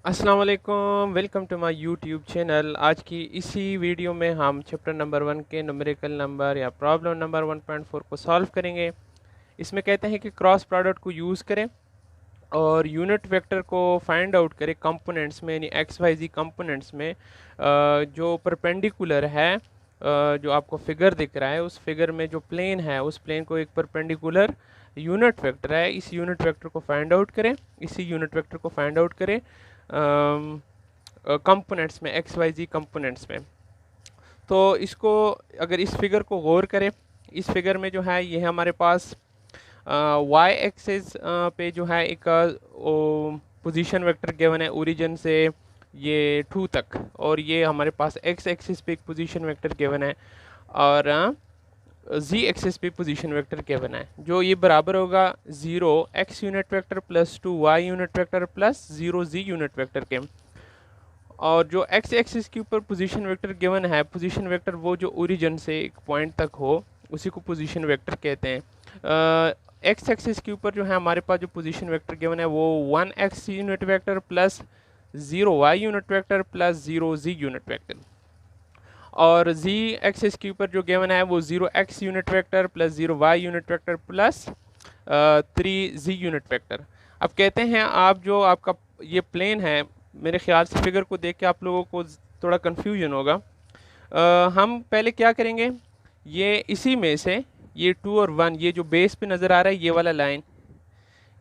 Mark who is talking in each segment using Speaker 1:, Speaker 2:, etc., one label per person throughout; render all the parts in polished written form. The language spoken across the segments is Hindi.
Speaker 1: अस्सलाम वालेकुम, welcome to my YouTube channel. आज की इसी वीडियो में हम चैप्टर नंबर 1 के न्यूमेरिकल नंबर या प्रॉब्लम नंबर 1.4 को सॉल्व करेंगे। इसमें कहते हैं कि क्रॉस प्रोडक्ट को यूज़ करें और यूनिट वेक्टर को फाइंड आउट करें कंपोनेंट्स में, यानी एक्स वाई जी कंपोनेंट्स में जो परपेंडिकुलर है। जो आपको फिगर दिख रहा है, उस फिगर में जो प्लेन है, उस प्लेन को एक परपेंडिकुलर यूनिट वेक्टर है, इस यूनिट वेक्टर को फाइंड आउट करें। इसी यूनिट वेक्टर को फाइंड आउट करें कंपोनेंट्स में, एक्स वाई जी कंपोनेंट्स में। तो इसको, अगर इस फिगर को गौर करें, इस फिगर में जो है ये हमारे पास वाई एक्सिस पे जो है एक पोजीशन वेक्टर गिवन है ओरिजिन से ये 2 तक, और ये हमारे पास एक्स एक्सिस पे एक पोजीशन वेक्टर गिवन है, और जी एक्सिस पे पोजीशन वेक्टर गिवन है, जो ये बराबर होगा 0 x unit vector plus 2 y unit vector plus 0 z unit vector के। और जो एक्स एक्सिस के ऊपर पोजीशन वेक्टर गिवन है, पोजीशन वेक्टर वो जो ओरिजिन से एक पॉइंट तक हो, उसी को पोजीशन वेक्टर कहते हैं। एक्स एक्सिस के ऊपर जो है हमारे पास जो पोजीशन वेक्टर गिवन है वो 1 x unit vector plus 0 y unit vector plus 0 z unit vector, और जी एक्सिस के ऊपर जो गिवन है वो 0 x unit vector plus 0 y unit vector plus 3 z unit vector. अब कहते हैं, आप जो आपका ये प्लेन है, मेरे ख्याल से फिगर को देख के आप लोगों को थोड़ा कन्फ्यूजन होगा। हम पहले क्या करेंगे, ये इसी में से ये 2 और 1, ये जो बेस पे नज़र आ रहा है ये वाला लाइन,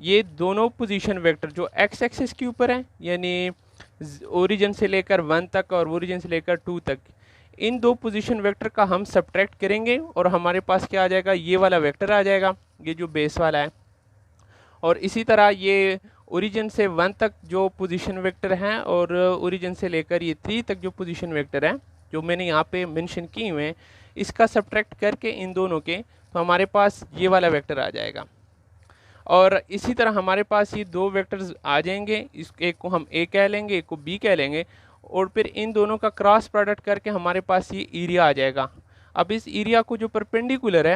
Speaker 1: ये दोनों पोजीशन वेक्टर जो एक्स एक्सिस के ऊपर है, यानी ओरिजिन से लेकर 1 तक और ओरिजिन से लेकर 2 तक, इन दो पोजीशन वेक्टर का हम सब्ट्रैक्ट करेंगे और हमारे पास क्या आ जाएगा, ये वाला वेक्टर आ जाएगा, ये जो बेस वाला है। और इसी तरह ये ओरिजिन से 1 तक जो पोजीशन वेक्टर हैं और ओरिजिन से लेकर ये 3 तक जो पोजीशन वेक्टर हैं, जो मैंने यहाँ पे मेंशन किए हुए हैं, इसका सब्ट्रैक्ट करके इन दोनों के, तो हमारे पास ये वाला वेक्टर आ जाएगा। और इसी तरह हमारे पास ये दो वेक्टर्स आ जाएंगे, इस एक को हम ए कह लेंगे, एक को बी कह लेंगे, और फिर इन दोनों का क्रॉस प्रोडक्ट करके हमारे पास ये एरिया आ जाएगा। अब इस एरिया को जो परपेंडिकुलर है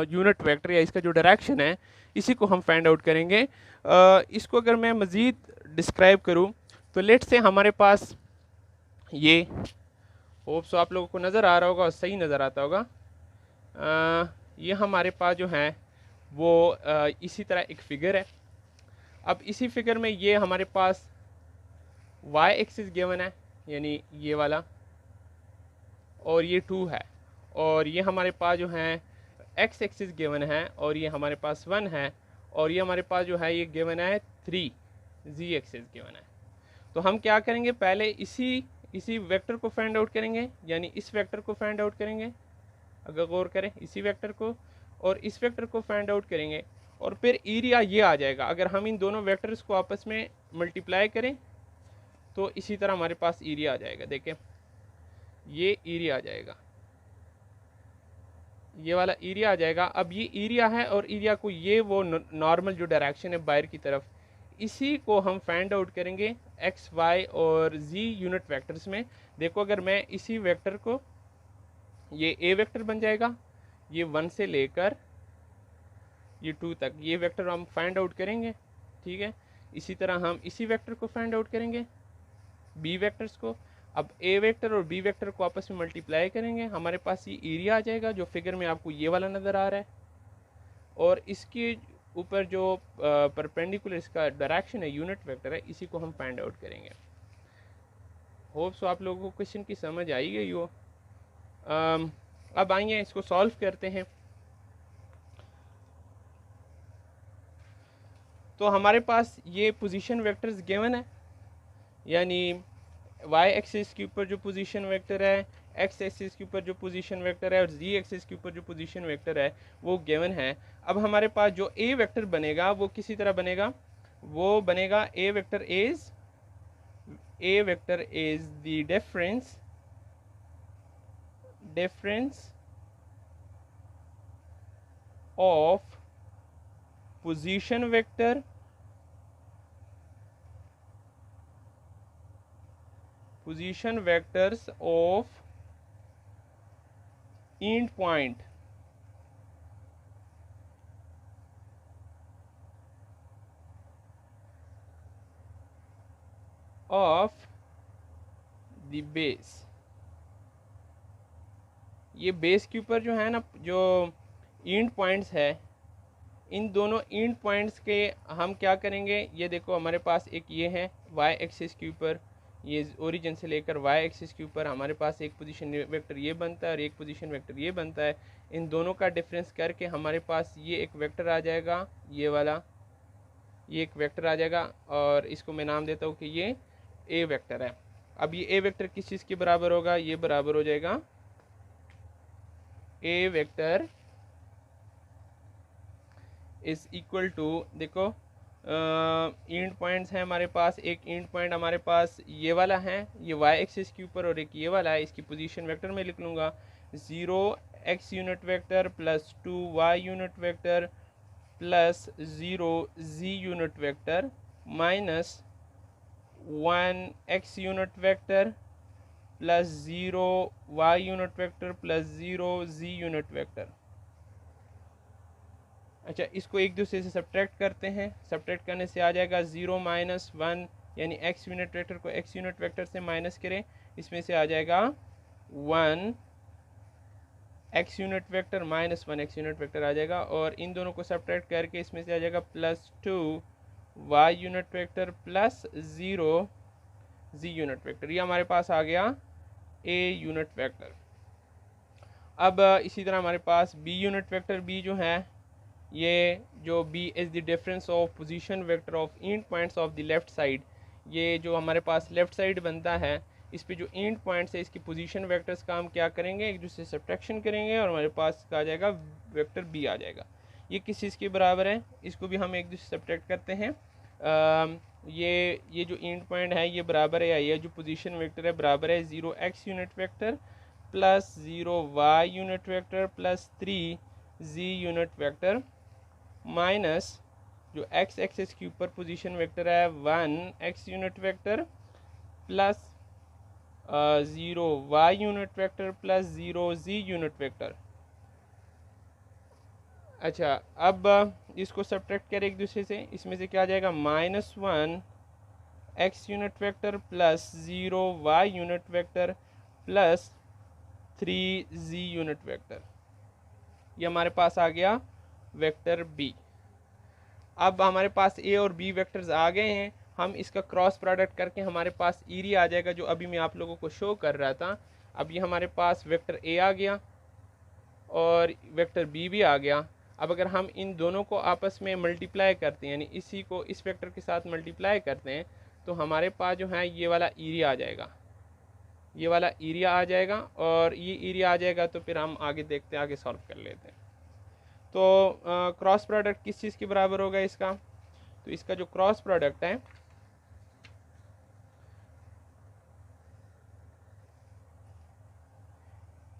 Speaker 1: यूनिट वेक्टर या इसका जो डायरेक्शन है, इसी को हम फाइंड आउट करेंगे। इसको अगर मैं मज़ीद डिस्क्राइब करूं, तो लेट से हमारे पास ये, होप सो आप लोगों को नज़र आ रहा होगा और सही नज़र आता होगा। ये हमारे पास जो है वो इसी तरह एक फिगर है। अब इसी फिगर में ये हमारे पास y एक्सिस गिवन है, यानी ये वाला, और ये 2 है, और ये हमारे पास जो है x एक्सिस गिवन है, और ये हमारे पास 1 है, और ये हमारे पास जो है ये गिवन है 3 z एक्सिस गिवन है। तो हम क्या करेंगे, पहले इसी इसी वेक्टर को फाइंड आउट करेंगे, यानी इस वेक्टर को फाइंड आउट करेंगे। अगर गौर करें, इसी वेक्टर को और इस वेक्टर को फाइंड आउट करेंगे, और फिर एरिया ये आ जाएगा। अगर हम इन दोनों वेक्टर्स को आपस में मल्टीप्लाई करें, तो इसी तरह हमारे पास एरिया आ जाएगा। देखें, ये एरिया आ जाएगा, ये वाला एरिया आ जाएगा। अब ये एरिया है, और एरिया को ये वो नॉर्मल जो डायरेक्शन है बाहर की तरफ, इसी को हम फाइंड आउट करेंगे एक्स वाई और जी यूनिट वेक्टर्स में। देखो, अगर मैं इसी वेक्टर को, ये ए वेक्टर बन जाएगा, ये 1 से लेकर ये 2 तक, ये वेक्टर हम फाइंड आउट करेंगे। ठीक है, इसी तरह हम इसी वेक्टर को फाइंड आउट करेंगे, बी वेक्टर्स को। अब ए वेक्टर और बी वेक्टर को आपस में मल्टीप्लाई करेंगे, हमारे पास ये एरिया आ जाएगा, जो फिगर में आपको ये वाला नज़र आ रहा है। और इसके ऊपर जो परपेंडिकुलर इसका डायरेक्शन है, यूनिट वेक्टर है, इसी को हम फाइंड आउट करेंगे। होप सो आप लोगों को क्वेश्चन की समझ आई गई हो। अब आइए इसको सॉल्व करते हैं। तो हमारे पास ये पोजीशन वेक्टर्स गिवन है, यानी वाई एक्सिस के ऊपर जो पोजीशन वेक्टर है, एक्स एक्सिस के ऊपर जो पोजीशन वेक्टर है, और जी एक्सिस के ऊपर जो पोजीशन वेक्टर है वो गिवन है। अब हमारे पास जो ए वेक्टर बनेगा वो किसी तरह बनेगा, वो बनेगा a vector is the difference of position vector position vectors of end point of the base. ये बेस के ऊपर जो है ना, जो एंड पॉइंट्स है, इन दोनों एंड पॉइंट्स के हम क्या करेंगे, ये देखो हमारे पास एक ये है वाई एक्सिस के ऊपर, ये ओरिजिन से लेकर वाई एक्सिस के ऊपर हमारे पास एक पोजीशन वेक्टर ये बनता है और एक पोजीशन वेक्टर ये बनता है। इन दोनों का डिफरेंस करके हमारे पास ये एक वेक्टर आ जाएगा, ये वाला, ये एक वेक्टर आ जाएगा और इसको मैं नाम देता हूँ कि ये ए वेक्टर है। अब ये ए वेक्टर किस चीज़ के बराबर होगा, ये बराबर हो जाएगा ए वेक्टर इज इक्वल टू, देखो एंड पॉइंट्स हैं हमारे पास, एक एंड पॉइंट हमारे पास ये वाला है, ये वाई एक्सिस के ऊपर, और एक ये वाला है, इसकी पोजीशन वेक्टर में लिख लूँगा 0x unit vector plus 2y unit vector plus 0z unit vector minus 1x unit vector plus 0y unit vector plus 0z unit vector. अच्छा, इसको एक दूसरे से सब्ट्रैक्ट करते हैं, सब्ट्रैक्ट करने से आ जाएगा 0 माइनस 1, यानी x यूनिट वेक्टर को x यूनिट वेक्टर से माइनस करें, इसमें से आ जाएगा 1 x unit vector minus 1 x unit vector आ जाएगा, और इन दोनों को सब्ट्रैक्ट करके इसमें से आ जाएगा plus 2 y unit vector plus 0 z unit vector. ये हमारे पास आ गया a यूनिट वेक्टर। अब इसी तरह हमारे पास b यूनिट वेक्टर, b जो है, ये जो b is the difference of position vector of and points of the left side, ये जो हमारे पास लेफ्ट साइड बनता है, इस पे जो एंड पॉइंट्स है इसकी पोजीशन वेक्टर्स का हम क्या करेंगे, एक दूसरे से सब्ट्रैक्शन करेंगे और हमारे पास आ जाएगा वेक्टर b आ जाएगा। ये किस चीज़ के बराबर है, इसको भी हम एक दूसरे से सब्ट्रैक्ट करते हैं। ये जो एंड पॉइंट है ये बराबर है, या ये जो पोजीशन वेक्टर है बराबर है 0x unit vector plus 0y unit vector plus 3z unit vector minus जो x एक्सिस के ऊपर पोजीशन वेक्टर है 1x unit vector plus 0y unit vector plus 0z unit vector. अच्छा, अब इसको सब्ट्रैक्ट करें एक दूसरे से, इसमें से क्या आ जाएगा minus 1x unit vector plus 0y unit vector plus 3z unit vector. ये हमारे पास आ गया वेक्टर b। अब हमारे पास a और b वेक्टर्स आ गए हैं, हम इसका क्रॉस प्रोडक्ट करके हमारे पास एरिया आ जाएगा, जो अभी मैं आप लोगों को शो कर रहा था। अब ये हमारे पास वेक्टर a आ गया और वेक्टर b भी आ गया। अब अगर हम इन दोनों को आपस में मल्टीप्लाई करते हैं, यानी इसी को इस वेक्टर के साथ मल्टीप्लाई करते हैं, तो हमारे पास जो है ये वाला एरिया आ जाएगा, ये वाला एरिया आ जाएगा, और ये एरिया आ जाएगा तो फिर हम आगे देखते हैं, आगे सॉल्व कर लेते हैं। तो क्रॉस प्रोडक्ट किस चीज़ के बराबर होगा इसका, तो इसका जो क्रॉस प्रोडक्ट है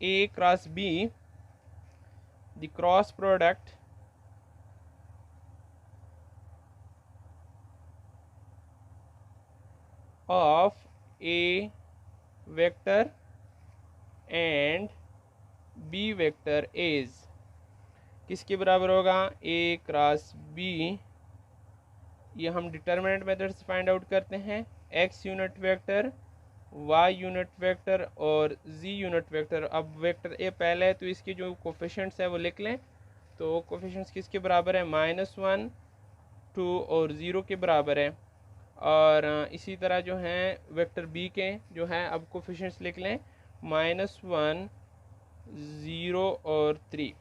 Speaker 1: a cross b, the cross product of a vector and b vector is किसके बराबर होगा, a क्रॉस b। ये हम डिटर्मिनेंट मेथड से फाइंड आउट करते हैं, x unit vector, y unit vector और z यूनिट वेक्टर। अब वेक्टर a पहले है तो इसके जो कोफिशिएंट्स है वो लिख लें, तो कोफिशिएंट्स किसके बराबर है, -1, 2 और 0 के बराबर है। और इसी तरह जो है वेक्टर b के जो है, अब कोफिशिएंट्स लिख लें, -1, 0 और 3।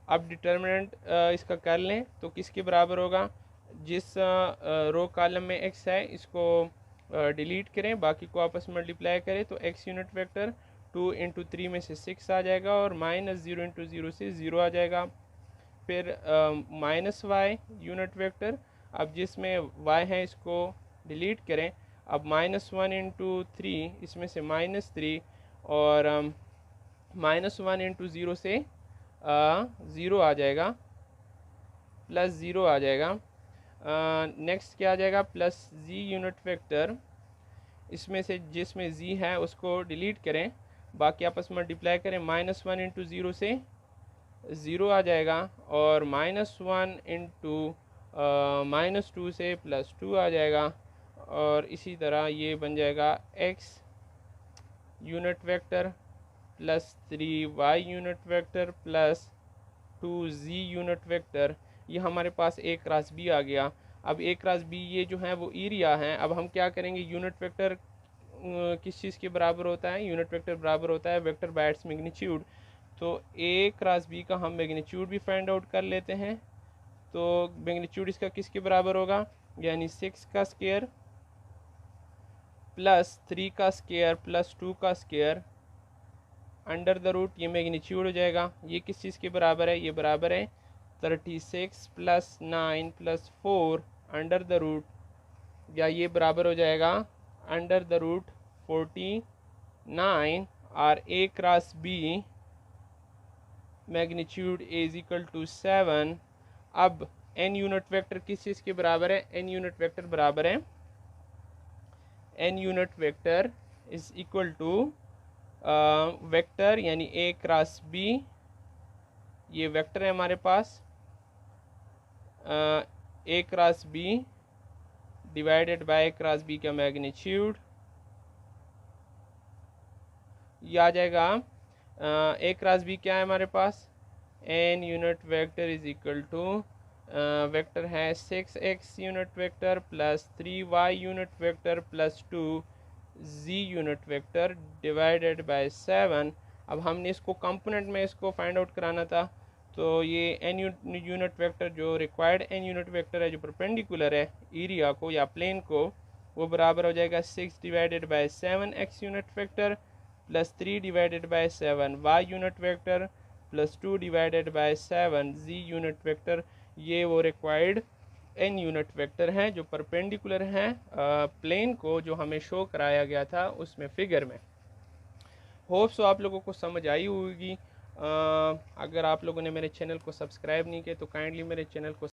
Speaker 1: अब डिटर्मिनेंट इसका कर लें तो किसके बराबर होगा, जिस रो कॉलम में x है इसको डिलीट करें, बाकी को आपस में मल्टीप्लाई करें, तो x यूनिट वेक्टर 2 इंटू 3 में से 6 आ जाएगा और -0 इंटू 0 से 0 आ जाएगा। फिर -y यूनिट वेक्टर, अब जिसमें y है इसको डिलीट करें, अब -1 इंटू 3 इसमें से -3 और -1 इंटू 0 से 0 आ जाएगा, प्लस 0 आ जाएगा। नेक्स्ट क्या आ जाएगा, प्लस z यूनिट वेक्टर, इसमें से जिसमें z है उसको डिलीट करें, बाकी आपस में मल्टीप्लाई करें, -1 इंटू 0 से 0 आ जाएगा और -1 इंटू -2 से +2 आ जाएगा और इसी तरह ये बन जाएगा x unit vector plus 3y unit vector plus 2z unit vector. ये हमारे पास a क्रॉस b आ गया। अब a क्रॉस b ये जो है वो एरिया है। अब हम क्या करेंगे, यूनिट वेक्टर किस चीज़ के बराबर होता है, यूनिट वेक्टर बराबर होता है वेक्टर बाय इट्स मैग्नीट्यूड। तो a क्रॉस b का हम मैग्नीट्यूड भी फाइंड आउट कर लेते हैं। तो मैग्नीट्यूड इसका किसके बराबर होगा, यानी 6 का स्क्वायर प्लस 3 का स्क्वायर प्लस 2 का स्क्वायर अंडर द रूट, ये मैग्नीट्यूड हो जाएगा। ये किस चीज़ के बराबर है, ये बराबर है 36 plus 9 plus 4 under the root, या ये बराबर हो जाएगा अंडर द रूट 49 और a cross b magnitude is equal to 7। अब n यूनिट वेक्टर किस चीज़ के बराबर है, n यूनिट वेक्टर बराबर है, n unit vector is equal to vector यानी a क्रॉस b, ये वेक्टर है हमारे पास, a cross b divided by a cross b का मैग्नीट्यूड, ये आ जाएगा a क्रॉस b क्या है हमारे पास, n unit vector is equal to vector है 6x unit vector plus 3y unit vector plus 2z unit vector divided by 7। अब हमने इसको कंपोनेंट में इसको फाइंड आउट कराना था, तो ये n यूनिट वेक्टर जो रिक्वायर्ड n यूनिट वेक्टर है जो परपेंडिकुलर है एरिया को या प्लेन को, वो बराबर हो जाएगा 6 divided by 7x unit vector plus 3 divided by 7y unit vector plus 2 divided by 7z unit vector. ये वो रिक्वायर्ड n यूनिट वेक्टर हैं जो परपेंडिकुलर हैं प्लेन को, जो हमें शो कराया गया था उसमें फिगर में। होप सो आप लोगों को समझ आई होगी। अगर आप लोगों ने मेरे चैनल को सब्सक्राइब नहीं किया तो काइंडली मेरे चैनल को